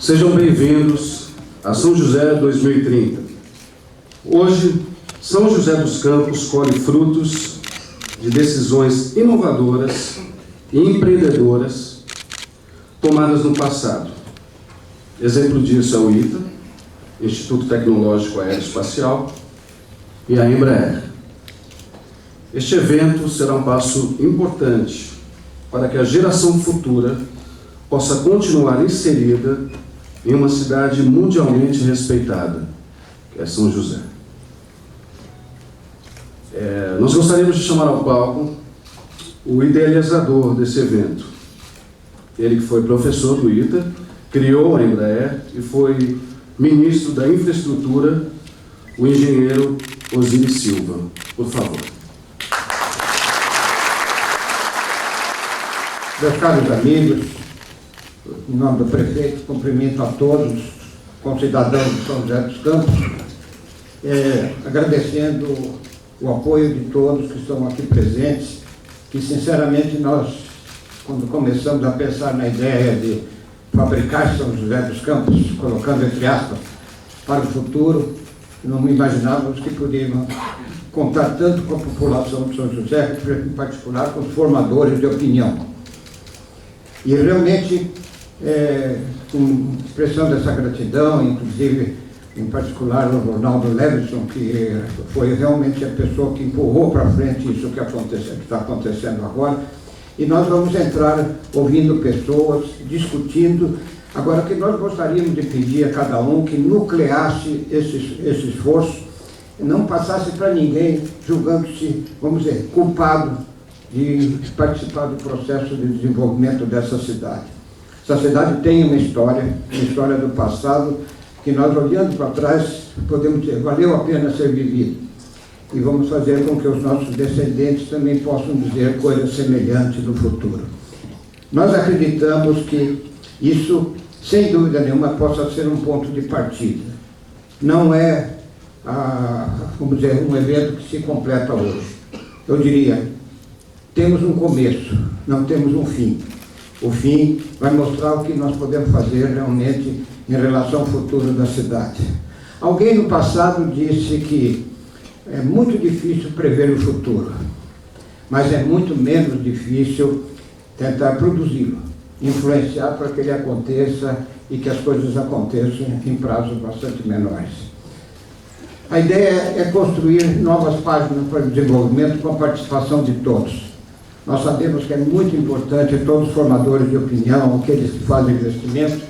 Sejam bem-vindos a São José 2030. Hoje, São José dos Campos colhe frutos de decisões inovadoras e empreendedoras tomadas no passado. Exemplo disso é o ITA, Instituto Tecnológico Aeroespacial, e a Embraer. Este evento será um passo importante para que a geração futura possa continuar inserida em uma cidade mundialmente respeitada, que é São José. Nós gostaríamos de chamar ao palco o idealizador desse evento. Ele que foi professor do ITA, criou a Embraer e foi ministro da Infraestrutura, o engenheiro Osiris Silva. Por favor. Meus caros amigos, em nome do prefeito, cumprimento a todos, concidadãos de São José dos Campos, agradecendo o apoio de todos que estão aqui presentes, que sinceramente nós, quando começamos a pensar na ideia de fabricar São José dos Campos, colocando entre aspas, para o futuro, não imaginávamos que poderíamos contar tanto com a população de São José, em particular com os formadores de opinião. E realmente, com expressão dessa gratidão, inclusive, em particular, o Ronaldo Levinson, que foi realmente a pessoa que empurrou para frente isso que está acontecendo agora. E nós vamos entrar ouvindo pessoas, discutindo. Agora, que nós gostaríamos de pedir a cada um que nucleasse esse esforço, não passasse para ninguém julgando-se, vamos dizer, culpado de participar do processo de desenvolvimento dessa cidade. Essa cidade tem uma história do passado, que nós, olhando para trás, podemos dizer, valeu a pena ser vivido. E vamos fazer com que os nossos descendentes também possam dizer coisas semelhantes no futuro. Nós acreditamos que isso, sem dúvida nenhuma, possa ser um ponto de partida. Não é, vamos dizer, um evento que se completa hoje. Eu diria, temos um começo, não temos um fim. O fim vai mostrar o que nós podemos fazer realmente em relação ao futuro da cidade. Alguém no passado disse que é muito difícil prever o futuro, mas é muito menos difícil tentar produzi-lo, influenciar para que ele aconteça e que as coisas aconteçam em prazos bastante menores. A ideia é construir novas páginas para o desenvolvimento com a participação de todos. Nós sabemos que é muito importante todos os formadores de opinião, aqueles que fazem investimento,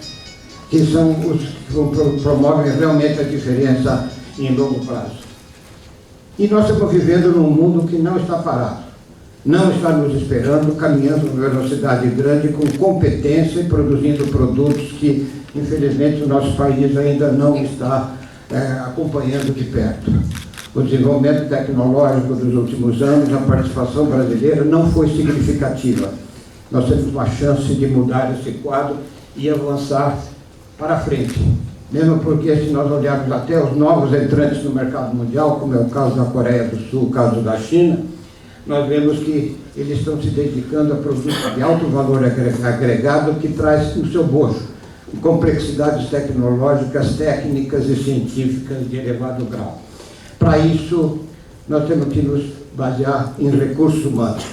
que são os que promovem realmente a diferença em longo prazo. E nós estamos vivendo num mundo que não está parado, não está nos esperando, caminhando em velocidade grande, com competência e produzindo produtos que, infelizmente, o nosso país ainda não está acompanhando de perto. O desenvolvimento tecnológico dos últimos anos, a participação brasileira não foi significativa. Nós temos uma chance de mudar esse quadro e avançar para frente. Mesmo porque, se nós olharmos até os novos entrantes no mercado mundial, como é o caso da Coreia do Sul, o caso da China, nós vemos que eles estão se dedicando a produtos de alto valor agregado que traz no seu bojo complexidades tecnológicas, técnicas e científicas de elevado grau. Para isso, nós temos que nos basear em recursos humanos.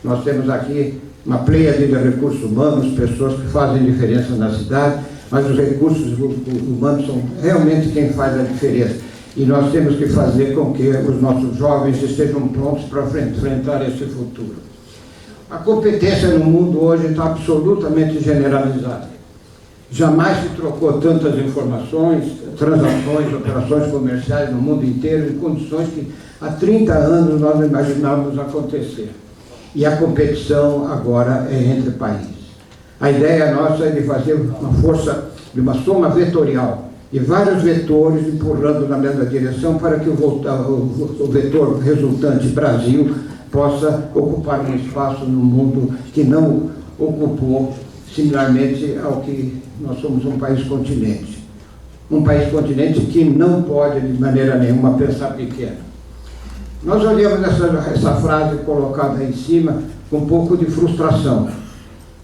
Nós temos aqui uma pleiade de recursos humanos, pessoas que fazem diferença na cidade, mas os recursos humanos são realmente quem faz a diferença. E nós temos que fazer com que os nossos jovens estejam prontos para enfrentar esse futuro. A competência no mundo hoje está absolutamente generalizada. Jamais se trocou tantas informações, transações, operações comerciais no mundo inteiro, em condições que há 30 anos nós não imaginávamos acontecer. E a competição agora é entre países. A ideia nossa é de fazer uma força, de uma soma vetorial, e vários vetores empurrando na mesma direção para que o vetor resultante Brasil possa ocupar um espaço no mundo que não ocupou, similarmente ao que nós somos um país-continente. Um país-continente que não pode, de maneira nenhuma, pensar pequeno. Nós olhamos essa frase colocada aí em cima com um pouco de frustração.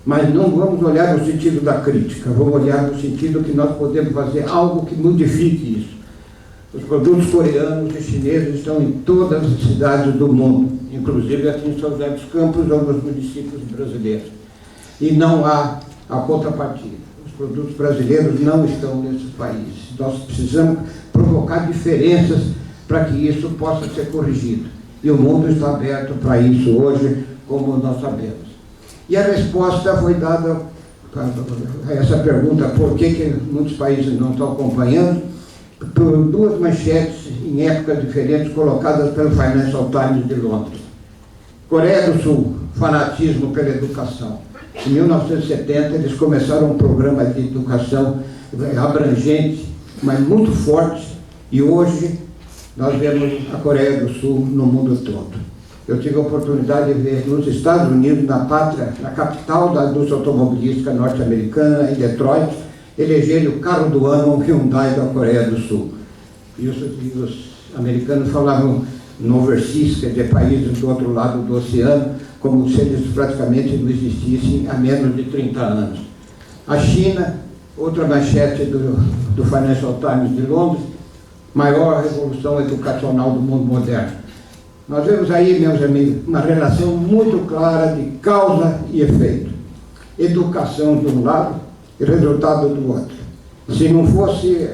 Mas não vamos olhar no sentido da crítica, vamos olhar no sentido que nós podemos fazer algo que modifique isso. Os produtos coreanos e chineses estão em todas as cidades do mundo, inclusive aqui em São José dos Campos ou nos municípios brasileiros. E não há a contrapartida. Os produtos brasileiros não estão nesses países. Nós precisamos provocar diferenças para que isso possa ser corrigido. E o mundo está aberto para isso hoje, como nós sabemos. E a resposta foi dada a essa pergunta, por que muitos países não estão acompanhando, por duas manchetes em épocas diferentes colocadas pelo Financial Times de Londres. Coreia do Sul, fanatismo pela educação. Em 1970 eles começaram um programa de educação abrangente, mas muito forte, e hoje nós vemos a Coreia do Sul no mundo todo. Eu tive a oportunidade de ver nos Estados Unidos, na pátria, na capital da indústria automobilística norte-americana, em Detroit, elegerem o carro do ano, o Hyundai da Coreia do Sul. E os americanos falavam no overseas, quer dizer, países do outro lado do oceano, como se eles praticamente não existissem há menos de 30 anos. A China, outra manchete do Financial Times de Londres, maior revolução educacional do mundo moderno. Nós vemos aí, meus amigos, uma relação muito clara de causa e efeito. Educação de um lado e resultado do outro. Se não fosse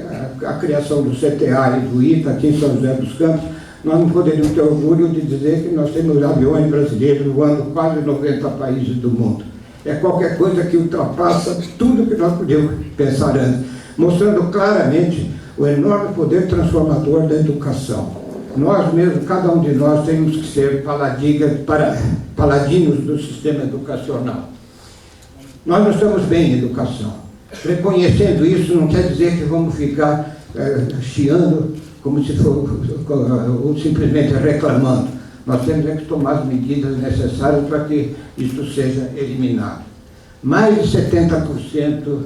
a criação do CTA e do ITA aqui em São José dos Campos, nós não poderíamos ter orgulho de dizer que nós temos aviões brasileiros voando quase 90 países do mundo. É qualquer coisa que ultrapassa tudo que nós podemos pensar antes, mostrando claramente o enorme poder transformador da educação. Nós mesmos, cada um de nós, temos que ser paladinos do sistema educacional. Nós não estamos bem em educação. Reconhecendo isso não quer dizer que vamos ficar chiando como se for, ou simplesmente reclamando. Nós temos que tomar as medidas necessárias para que isso seja eliminado. Mais de 70%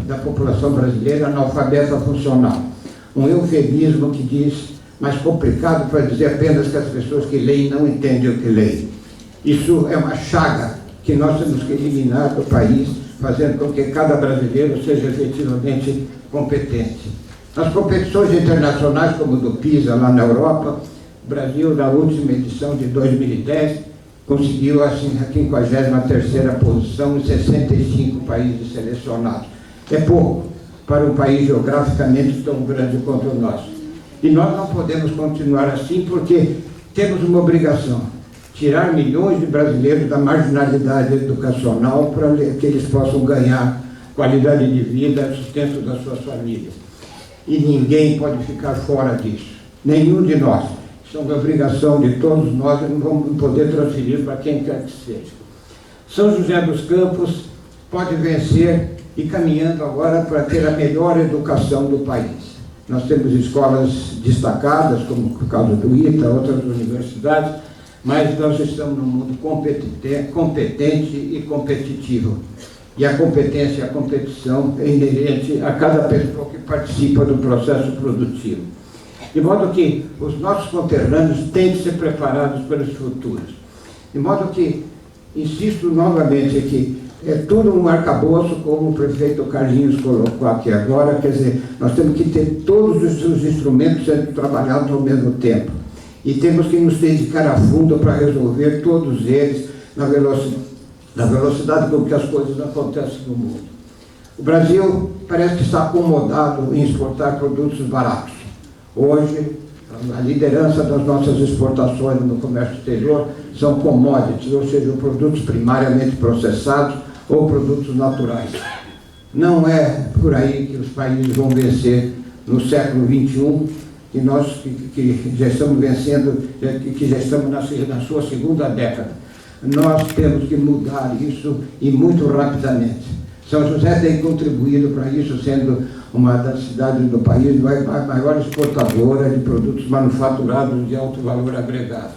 da população brasileira é analfabeta funcional. Um eufemismo que diz, mais complicado para dizer apenas que as pessoas que leem não entendem o que leem. Isso é uma chaga que nós temos que eliminar do país, fazendo com que cada brasileiro seja efetivamente competente. Nas competições internacionais, como do PISA lá na Europa, o Brasil, na última edição de 2010, conseguiu assim, a 53ª posição em 65 países selecionados. É pouco para um país geograficamente tão grande quanto o nosso. E nós não podemos continuar assim porque temos uma obrigação, tirar milhões de brasileiros da marginalidade educacional para que eles possam ganhar qualidade de vida, sustento das suas famílias. E ninguém pode ficar fora disso, nenhum de nós. Isso é uma obrigação de todos nós e não vamos poder transferir para quem quer que seja. São José dos Campos pode vencer e caminhando agora para ter a melhor educação do país. Nós temos escolas destacadas, como o caso do ITA, outras universidades, mas nós estamos num mundo competente e competitivo. E a competência e a competição é inerente a cada pessoa que participa do processo produtivo. De modo que os nossos conterrâneos têm que ser preparados para os futuros. De modo que, insisto novamente aqui, é tudo um arcabouço, como o prefeito Carlinhos colocou aqui agora, quer dizer, nós temos que ter todos os instrumentos sendo trabalhados ao mesmo tempo. E temos que nos dedicar a fundo para resolver todos eles na velocidade com que as coisas acontecem no mundo. O Brasil parece que está acomodado em exportar produtos baratos. Hoje, a liderança das nossas exportações no comércio exterior são commodities, ou seja, produtos primariamente processados ou produtos naturais. Não é por aí que os países vão vencer no século XXI, que nós que já estamos vencendo, que já estamos na sua segunda década. Nós temos que mudar isso e muito rapidamente. São José tem contribuído para isso, sendo uma das cidades do país maior exportadora de produtos manufaturados de alto valor agregado.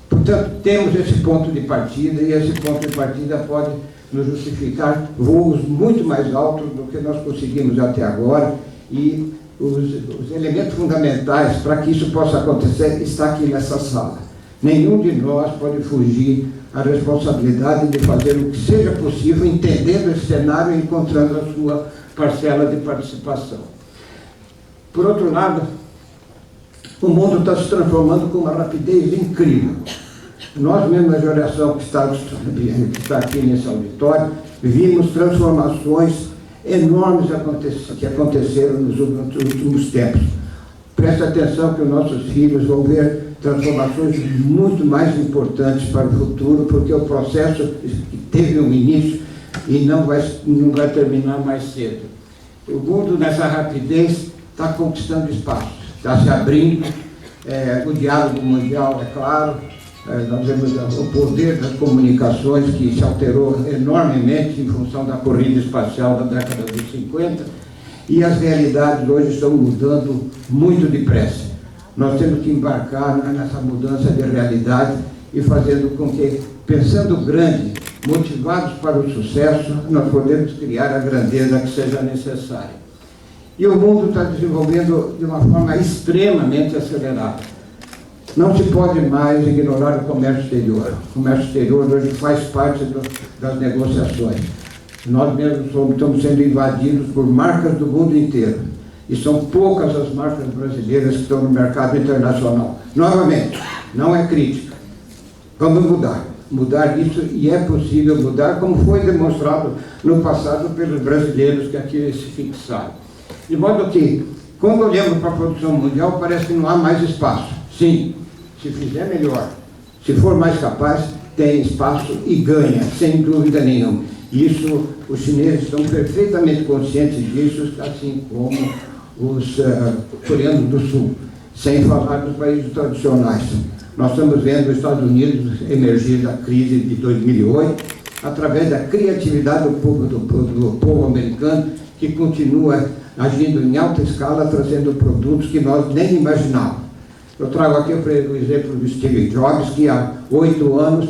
Portanto, temos esse ponto de partida e esse ponto de partida pode nos justificar voos muito mais altos do que nós conseguimos até agora e os elementos fundamentais para que isso possa acontecer está aqui nessa sala. Nenhum de nós pode fugir à responsabilidade de fazer o que seja possível, entendendo esse cenário e encontrando a sua parcela de participação. Por outro lado, o mundo está se transformando com uma rapidez incrível. Nós mesmos, na geração que está aqui nesse auditório, vimos transformações enormes que aconteceram nos últimos tempos. Preste atenção que os nossos filhos vão ver transformações muito mais importantes para o futuro, porque o processo teve um início e não vai terminar mais cedo. O mundo, nessa rapidez, está conquistando espaço, está se abrindo, o diálogo mundial, é claro, nós vemos o poder das comunicações que se alterou enormemente em função da corrida espacial da década de 50, e as realidades hoje estão mudando muito depressa. Nós temos que embarcar nessa mudança de realidade e fazendo com que, pensando grande, motivados para o sucesso, nós podemos criar a grandeza que seja necessária. E o mundo está desenvolvendo de uma forma extremamente acelerada. Não se pode mais ignorar o comércio exterior. O comércio exterior hoje faz parte das negociações. Nós mesmos estamos sendo invadidos por marcas do mundo inteiro. E são poucas as marcas brasileiras que estão no mercado internacional. Novamente, não é crítica. Vamos mudar isso, e é possível mudar, como foi demonstrado no passado pelos brasileiros que aqui se fixaram. De modo que, quando olhamos para a produção mundial, parece que não há mais espaço. Sim, se fizer melhor, se for mais capaz, tem espaço e ganha, sem dúvida nenhuma. Isso, os chineses estão perfeitamente conscientes disso, assim como os coreanos do Sul, sem falar dos países tradicionais. Nós estamos vendo os Estados Unidos emergir da crise de 2008, através da criatividade do povo americano, que continua agindo em alta escala, trazendo produtos que nós nem imaginávamos. Eu trago aqui o exemplo do Steve Jobs, que há 8 anos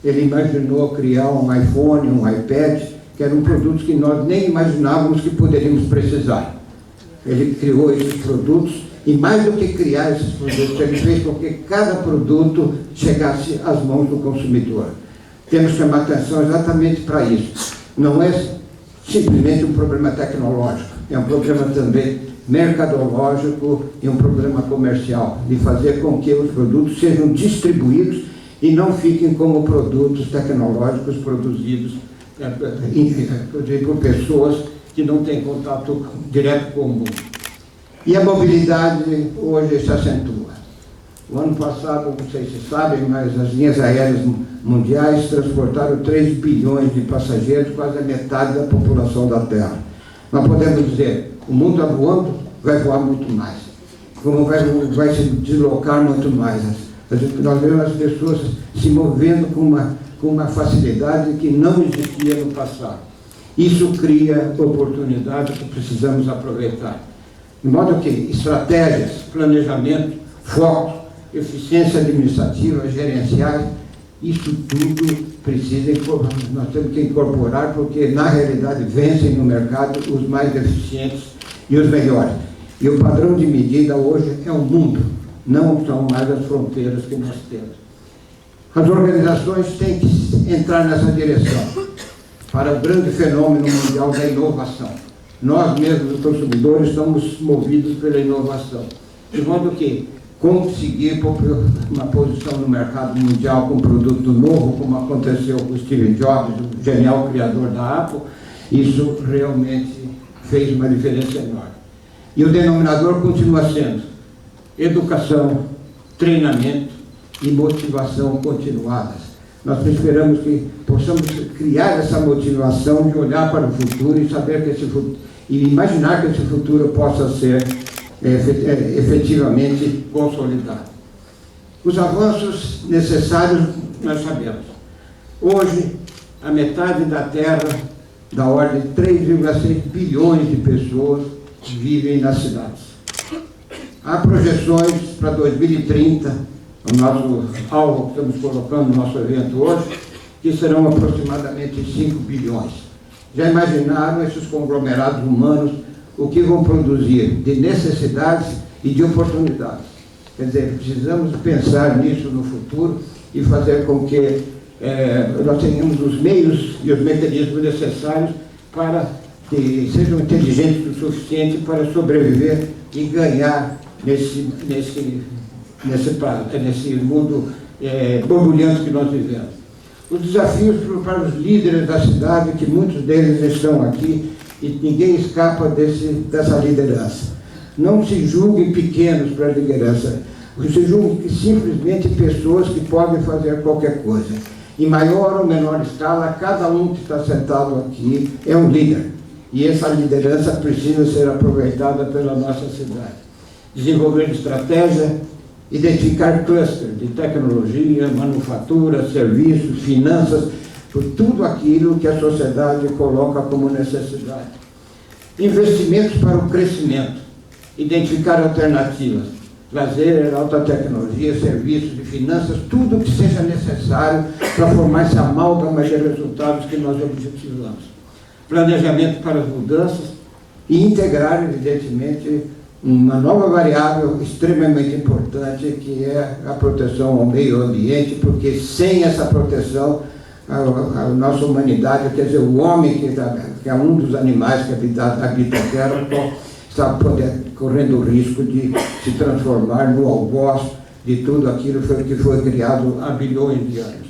ele imaginou criar um iPhone, um iPad, que eram produtos que nós nem imaginávamos que poderíamos precisar. Ele criou esses produtos, e mais do que criar esses produtos, ele fez com que cada produto chegasse às mãos do consumidor. Temos que chamar atenção exatamente para isso. Não é simplesmente um problema tecnológico, é um problema também mercadológico e um problema comercial, de fazer com que os produtos sejam distribuídos e não fiquem como produtos tecnológicos produzidos por pessoas que não têm contato direto com o mundo. E a mobilidade hoje se acentua. O ano passado, não sei se sabem, mas as linhas aéreas mundiais transportaram 3 bilhões de passageiros, quase a metade da população da Terra. Nós podemos dizer, o mundo está voando, vai voar muito mais. Como vai se deslocar muito mais. Nós vemos as pessoas se movendo com uma facilidade que não existia no passado. Isso cria oportunidades que precisamos aproveitar. De modo que estratégias, planejamento, foco, eficiência administrativa, gerenciais, isso tudo precisa, nós temos que incorporar, porque na realidade vencem no mercado os mais eficientes e os melhores. E o padrão de medida hoje é o mundo, não são mais as fronteiras que nós temos. As organizações têm que entrar nessa direção, para o grande fenômeno mundial da inovação. Nós mesmos, os consumidores, estamos movidos pela inovação. De modo que conseguir uma posição no mercado mundial com um produto novo, como aconteceu com o Steve Jobs, o genial criador da Apple, isso realmente fez uma diferença enorme. E o denominador continua sendo educação, treinamento e motivação continuadas. Nós esperamos que possamos criar essa motivação de olhar para o futuro e saber que esse futuro, e imaginar que esse futuro possa ser efetivamente consolidado. Os avanços necessários nós sabemos. Hoje, a metade da Terra, da ordem de 3,6 bilhões de pessoas, vivem nas cidades. Há projeções para 2030, o nosso alvo que estamos colocando no nosso evento hoje, que serão aproximadamente 5 bilhões. Já imaginaram esses conglomerados humanos o que vão produzir de necessidades e de oportunidades? Quer dizer, precisamos pensar nisso no futuro e fazer com que nós tenhamos os meios e os mecanismos necessários para que sejam inteligentes o suficiente para sobreviver e ganhar nesse mundo borbulhante que nós vivemos. Os desafios para os líderes da cidade, que muitos deles estão aqui, e ninguém escapa dessa liderança. Não se julguem pequenos para a liderança, se julguem simplesmente pessoas que podem fazer qualquer coisa. Em maior ou menor escala, cada um que está sentado aqui é um líder. E essa liderança precisa ser aproveitada pela nossa cidade. Desenvolver estratégia, identificar clusters de tecnologia, manufatura, serviços, finanças, por tudo aquilo que a sociedade coloca como necessidade. Investimentos para o crescimento, identificar alternativas, lazer, alta tecnologia, serviços e finanças, tudo o que seja necessário para formar essa amálgama de resultados que nós objetivamos. Planejamento para as mudanças e integrar, evidentemente, uma nova variável extremamente importante, que é a proteção ao meio ambiente, porque sem essa proteção, a nossa humanidade, quer dizer, o homem, que é um dos animais que habita a Terra, está correndo o risco de se transformar no algoz de tudo aquilo que foi criado há bilhões de anos.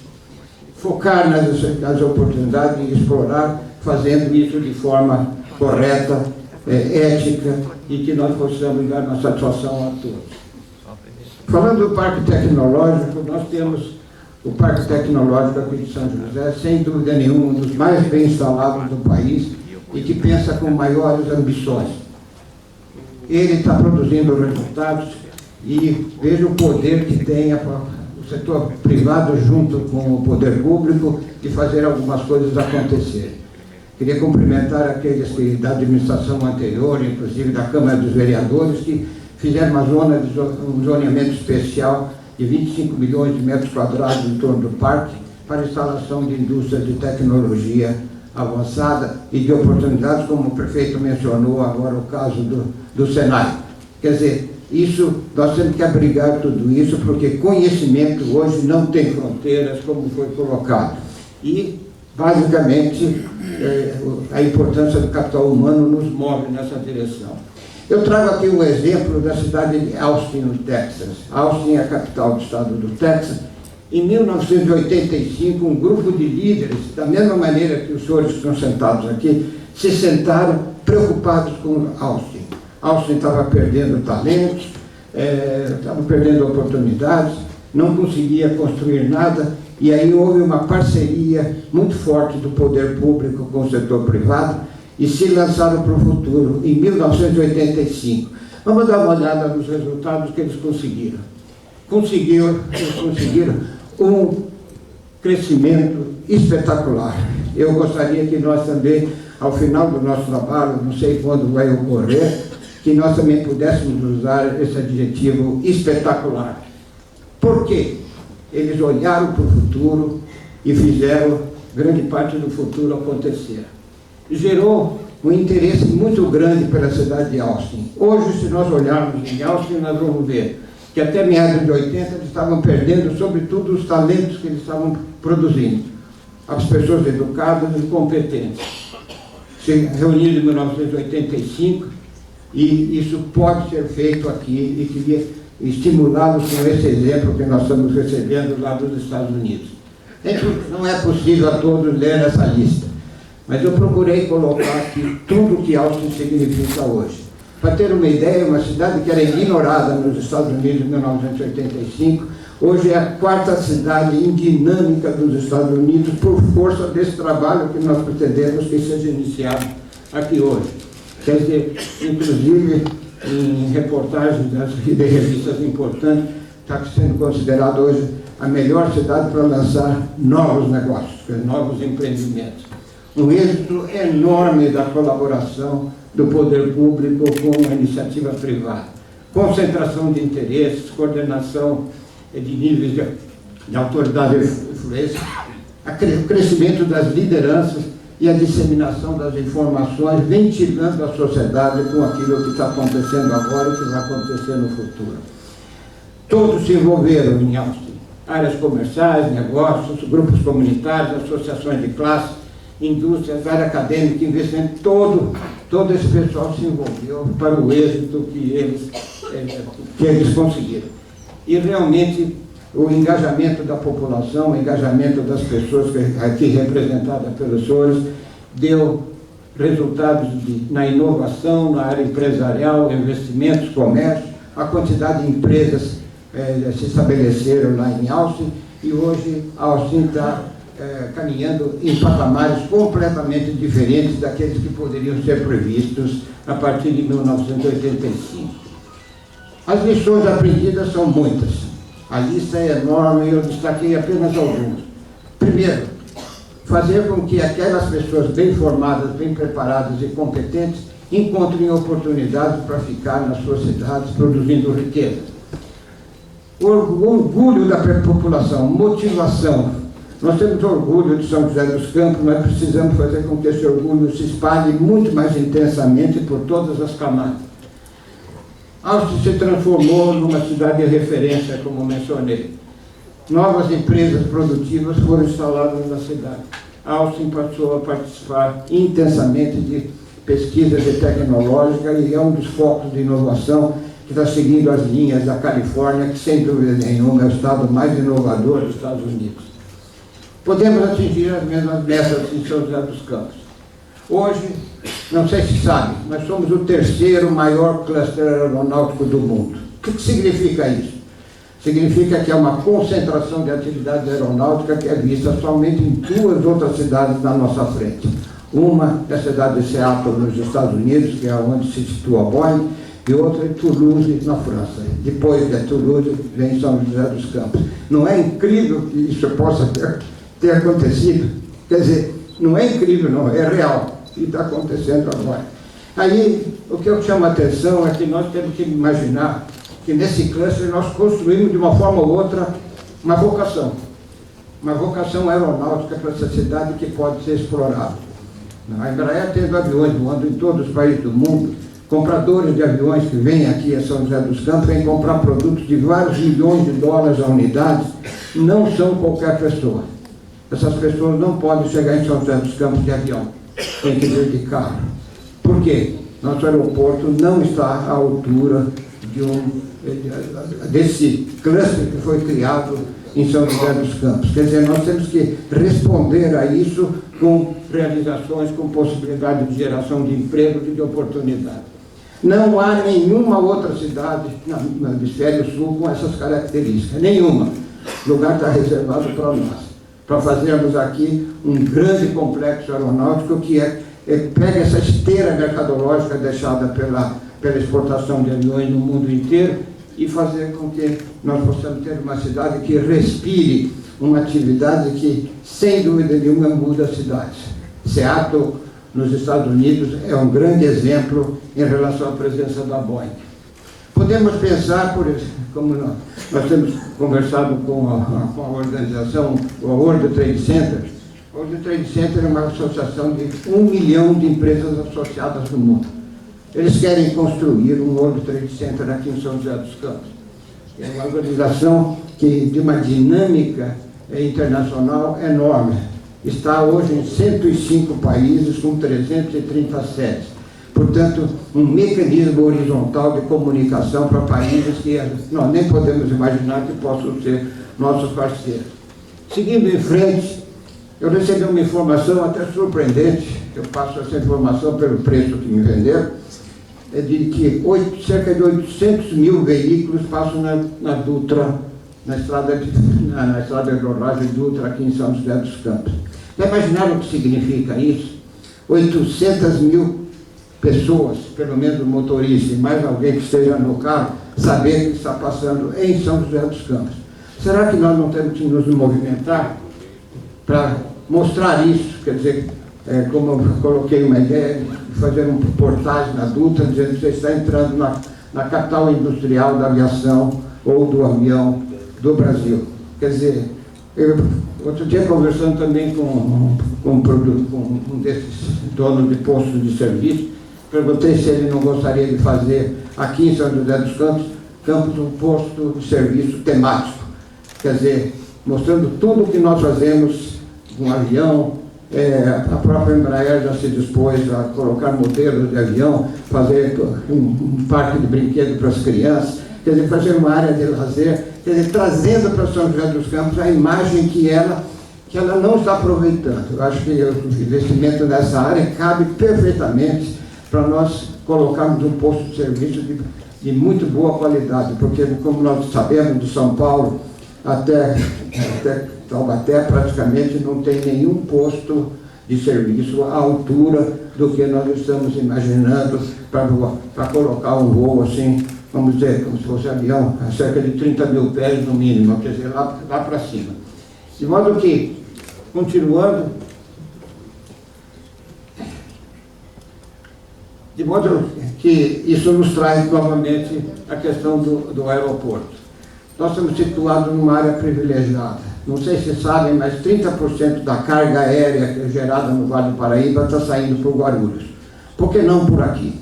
Focar nas oportunidades e explorar, fazendo isso de forma correta, ética, e que nós possamos dar uma satisfação a todos. Falando do Parque Tecnológico, nós temos o Parque Tecnológico aqui de São José, sem dúvida nenhuma, um dos mais bem instalados do país e que pensa com maiores ambições. Ele está produzindo resultados e veja o poder que tem o setor privado junto com o poder público de fazer algumas coisas acontecerem. Queria cumprimentar aqueles da administração anterior, inclusive da Câmara dos Vereadores, que fizeram um zoneamento especial de 25 milhões de metros quadrados em torno do parque para instalação de indústrias de tecnologia avançada e de oportunidades, como o prefeito mencionou agora o caso do Senai. Quer dizer, nós temos que abrigar tudo isso, porque conhecimento hoje não tem fronteiras, como foi colocado. E, basicamente, a importância do capital humano nos move nessa direção. Eu trago aqui um exemplo da cidade de Austin, no Texas. Austin é a capital do estado do Texas. Em 1985, um grupo de líderes, da mesma maneira que os senhores que estão sentados aqui, se sentaram preocupados com Austin. Austin estava perdendo talentos, estava perdendo oportunidades, não conseguia construir nada, e aí houve uma parceria muito forte do poder público com o setor privado e se lançaram para o futuro em 1985. Vamos dar uma olhada nos resultados que eles conseguiram. Eles conseguiram um crescimento espetacular. Eu gostaria que nós também, ao final do nosso trabalho, não sei quando vai ocorrer, que nós também pudéssemos usar esse adjetivo espetacular. Por quê? Eles olharam para o futuro e fizeram grande parte do futuro acontecer. Gerou um interesse muito grande pela cidade de Austin. Hoje, se nós olharmos em Austin, nós vamos ver que até meados de 80 eles estavam perdendo, sobretudo, os talentos que eles estavam produzindo. As pessoas educadas e competentes. Se reuniram em 1985 e isso pode ser feito aqui e queria estimulá-los com esse exemplo que nós estamos recebendo lá dos Estados Unidos. Não é possível a todos ler essa lista, mas eu procurei colocar aqui tudo o que Austin significa hoje. Para ter uma ideia, uma cidade que era ignorada nos Estados Unidos em 1985, hoje é a quarta cidade em dinâmica dos Estados Unidos por força desse trabalho que nós pretendemos que seja iniciado aqui hoje. Quer dizer, inclusive, em reportagens de revistas importantes, está sendo considerado hoje a melhor cidade para lançar novos negócios, novos empreendimentos. Um êxito enorme da colaboração do poder público com a iniciativa privada. Concentração de interesses, coordenação de níveis de autoridade e influência, o crescimento das lideranças e a disseminação das informações, ventilando a sociedade com aquilo que está acontecendo agora e que vai acontecer no futuro. Todos se envolveram em Austin. Áreas comerciais, negócios, grupos comunitários, associações de classe, indústrias, área acadêmica, investimento, todo esse pessoal se envolveu para o êxito que eles conseguiram. E realmente o engajamento da população, o engajamento das pessoas aqui representadas pelos senhores, deu resultados na inovação, na área empresarial, investimentos, comércio, a quantidade de empresas se estabeleceram lá em Austin, e hoje Austin está caminhando em patamares completamente diferentes daqueles que poderiam ser previstos a partir de 1985. As lições aprendidas são muitas, a lista é enorme e eu destaquei apenas algumas. Primeiro, fazer com que aquelas pessoas bem formadas, bem preparadas e competentes encontrem oportunidades para ficar nas suas cidades produzindo riqueza. O orgulho da população, motivação. Nós temos orgulho de São José dos Campos, mas precisamos fazer com que esse orgulho se espalhe muito mais intensamente por todas as camadas. Austin se transformou numa cidade de referência, como mencionei. Novas empresas produtivas foram instaladas na cidade. Austin passou a participar intensamente de pesquisas tecnológicas e é um dos focos de inovação que está seguindo as linhas da Califórnia, que sem dúvida nenhuma é o estado mais inovador dos Estados Unidos. Podemos atingir as mesmas metas em São José dos Campos. Hoje, não sei se sabe, nós somos o terceiro maior cluster aeronáutico do mundo. O que significa isso? Significa que é uma concentração de atividade aeronáutica que é vista somente em duas outras cidades na nossa frente. Uma é a cidade de Seattle, nos Estados Unidos, que é onde se situa a Boeing, e outra é Toulouse, na França. Depois de Toulouse, vem São José dos Campos. Não é incrível que isso possa ter acontecido? Quer dizer, não é incrível, não, é real. E está acontecendo agora. Aí, o que eu chamo a atenção é que nós temos que imaginar que nesse cluster nós construímos de uma forma ou outra uma vocação aeronáutica para essa cidade que pode ser explorada. A Embraer tendo aviões voando em todos os países do mundo, compradores de aviões que vêm aqui a São José dos Campos vêm comprar produtos de vários milhões de dólares a unidade, não são qualquer pessoa. Essas pessoas não podem chegar em São José dos Campos de avião, tem que vir de carro. Por quê? Nosso aeroporto não está à altura desse cluster que foi criado em São José dos Campos. Quer dizer, nós temos que responder a isso com realizações, com possibilidade de geração de emprego e de oportunidade. Não há nenhuma outra cidade no Hemisfério Sul com essas características, nenhuma. O lugar está reservado para nós, para fazermos aqui um grande complexo aeronáutico que pega essa esteira mercadológica deixada pela exportação de aviões no mundo inteiro e fazer com que nós possamos ter uma cidade que respire uma atividade que, sem dúvida nenhuma, muda as cidades. Seattle, nos Estados Unidos, é um grande exemplo em relação à presença da Boeing. Podemos pensar, como nós temos conversado com a organização, o World Trade Center. O World Trade Center é uma associação de 1 milhão de empresas associadas no mundo. Eles querem construir um World Trade Center aqui em São José dos Campos. É uma organização de uma dinâmica internacional enorme. Está hoje em 105 países, com 330 sedes. Portanto, um mecanismo horizontal de comunicação para países que nós nem podemos imaginar que possam ser nossos parceiros. Seguindo em frente, eu recebi uma informação até surpreendente, eu passo essa informação pelo preço que me venderam, é de que cerca de 800 mil veículos passam na Dutra, na estrada de rodagem Dutra aqui em São José dos Campos. Já imaginaram o que significa isso? 800 mil pessoas, pelo menos o motorista e mais alguém que esteja no carro, saber que está passando em São José dos Campos. Será que nós não temos que nos movimentar para mostrar isso? Quer dizer, como eu coloquei uma ideia de fazer uma reportagem na Dutra, dizendo que você está entrando na capital industrial da aviação ou do avião do Brasil. Quer dizer, outro dia conversando também com um desses donos de postos de serviço, perguntei se ele não gostaria de fazer aqui em São José dos Campos Campos um posto de serviço temático, quer dizer, mostrando tudo o que nós fazemos com avião. A própria Embraer já se dispôs a colocar modelos de avião, fazer um parque de brinquedos para as crianças, quer dizer, fazer uma área de lazer, quer dizer, trazendo para São José dos Campos a imagem que ela não está aproveitando. Eu acho que o investimento nessa área cabe perfeitamente para nós colocarmos um posto de serviço de muito boa qualidade, porque, como nós sabemos, de São Paulo até Taubaté praticamente não tem nenhum posto de serviço à altura do que nós estamos imaginando para colocar um voo assim, vamos dizer, como se fosse avião, a cerca de 30 mil pés no mínimo, quer dizer, lá para cima. De modo que, continuando, de modo que isso nos traz novamente a questão do aeroporto. Nós estamos situados numa área privilegiada. Não sei se sabem, mas 30% da carga aérea gerada no Vale do Paraíba está saindo por Guarulhos. Por que não por aqui?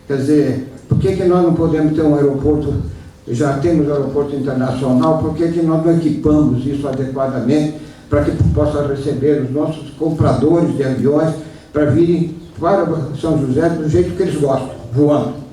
Quer dizer, por que nós não podemos ter um aeroporto, já temos aeroporto internacional, por que nós não equipamos isso adequadamente para que possa receber os nossos compradores de aviões para virem para São José do jeito que eles gostam, voando?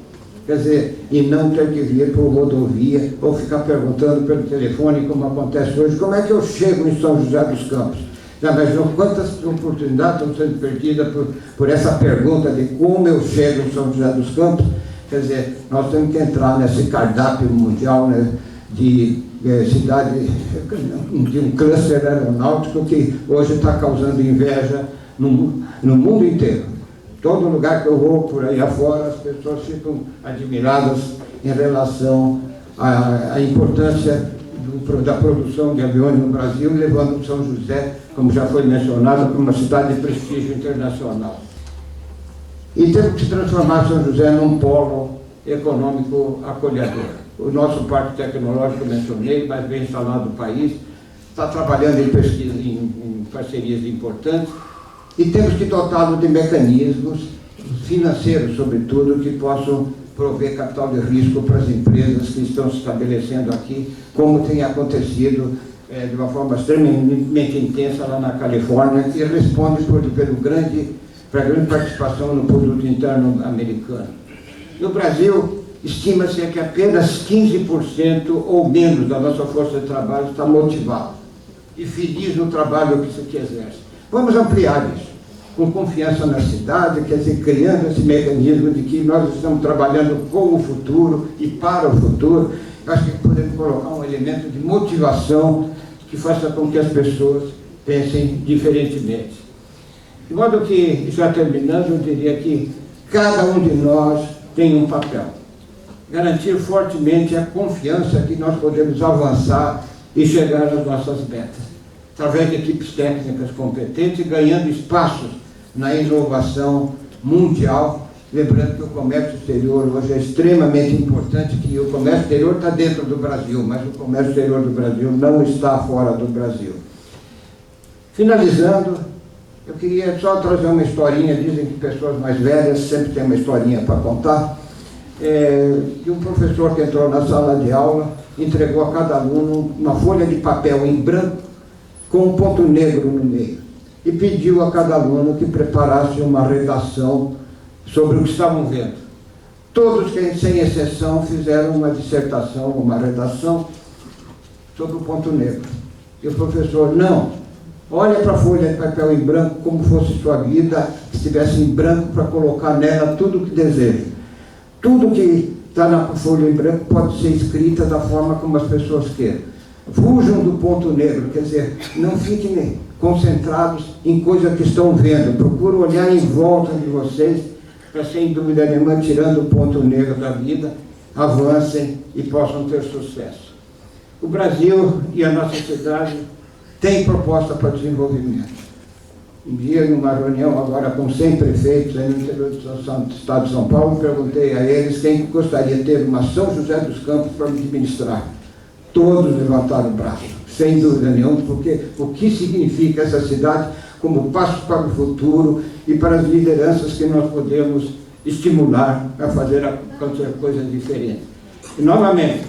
Quer dizer, e não ter que vir por rodovia ou ficar perguntando pelo telefone, como acontece hoje, como é que eu chego em São José dos Campos? Já imaginou quantas oportunidades estão sendo perdidas por essa pergunta de como eu chego em São José dos Campos? Quer dizer, nós temos que entrar nesse cardápio mundial, né, de cidade, de um cluster aeronáutico que hoje está causando inveja no mundo inteiro. Todo lugar que eu vou por aí afora, as pessoas ficam admiradas em relação à importância da produção de aviões no Brasil, levando São José, como já foi mencionado, para uma cidade de prestígio internacional. E temos que transformar São José num polo econômico acolhedor. O nosso parque tecnológico, mencionei, mais bem instalado no país, está trabalhando em pesquisa, em parcerias importantes, e temos que dotá-lo de mecanismos financeiros, sobretudo, que possam prover capital de risco para as empresas que estão se estabelecendo aqui, como tem acontecido de uma forma extremamente intensa lá na Califórnia, e responde pela grande participação no produto interno americano. No Brasil, estima-se que apenas 15% ou menos da nossa força de trabalho está motivada e feliz no trabalho que se exerce. Vamos ampliar isso, com confiança na cidade, quer dizer, criando esse mecanismo de que nós estamos trabalhando com o futuro e para o futuro. Eu acho que podemos colocar um elemento de motivação que faça com que as pessoas pensem diferentemente. De modo que, já terminando, eu diria que cada um de nós tem um papel. Garantir fortemente a confiança que nós podemos avançar e chegar às nossas metas, através de equipes técnicas competentes, ganhando espaços na inovação mundial. Lembrando que o comércio exterior hoje é extremamente importante, que o comércio exterior está dentro do Brasil, mas o comércio exterior do Brasil não está fora do Brasil. Finalizando, eu queria só trazer uma historinha. Dizem que pessoas mais velhas sempre têm uma historinha para contar, de um professor que entrou na sala de aula, entregou a cada aluno uma folha de papel em branco com um ponto negro no meio, e pediu a cada aluno que preparasse uma redação sobre o que estavam vendo. Todos, sem exceção, fizeram uma dissertação, uma redação sobre o ponto negro. E o professor, não, olha para a folha de papel em branco como fosse sua vida, que estivesse em branco, para colocar nela tudo o que deseja. Tudo que está na folha em branco pode ser escrita da forma como as pessoas queiram. Fujam do ponto negro, quer dizer, não fiquem concentrados em coisas que estão vendo. Procurem olhar em volta de vocês, para, sem dúvida nenhuma, tirando o ponto negro da vida, avancem e possam ter sucesso. O Brasil e a nossa cidade têm proposta para desenvolvimento. Um dia, numa reunião agora com 100 prefeitos aí no interior do estado de São Paulo, perguntei a eles quem gostaria de ter uma São José dos Campos para administrar. Todos levantaram o braço, sem dúvida nenhuma, porque o que significa essa cidade como passo para o futuro e para as lideranças que nós podemos estimular a fazer acontecer coisas diferentes. E, novamente,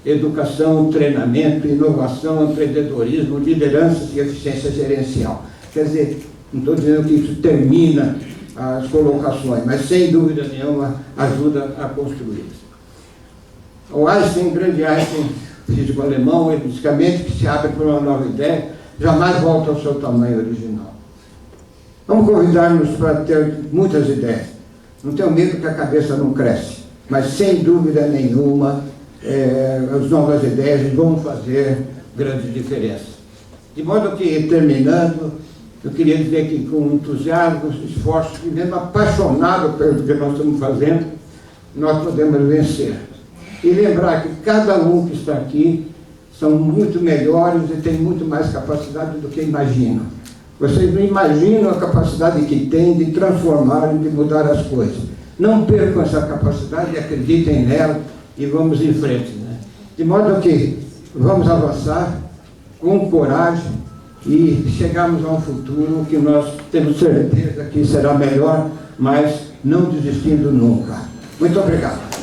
educação, treinamento, inovação, empreendedorismo, liderança e eficiência gerencial. Quer dizer, não estou dizendo que isso termina as colocações, mas sem dúvida nenhuma ajuda a construir. O Einstein, grande Einstein, físico alemão, ele diz que a mente que se abre para uma nova ideia jamais volta ao seu tamanho original. Vamos convidar-nos para ter muitas ideias. Não tenho medo que a cabeça não cresce, mas sem dúvida nenhuma as novas ideias vão fazer grande diferença. De modo que, terminando, eu queria dizer que com entusiasmo, esforço e mesmo apaixonado pelo que nós estamos fazendo, nós podemos vencer. E lembrar que cada um que está aqui são muito melhores e tem muito mais capacidade do que imaginam. Vocês não imaginam a capacidade que têm de transformar e de mudar as coisas. Não percam essa capacidade, acreditem nela e vamos em frente, né? De modo que vamos avançar com coragem e chegarmos a um futuro que nós temos certeza que será melhor, mas não desistindo nunca. Muito obrigado.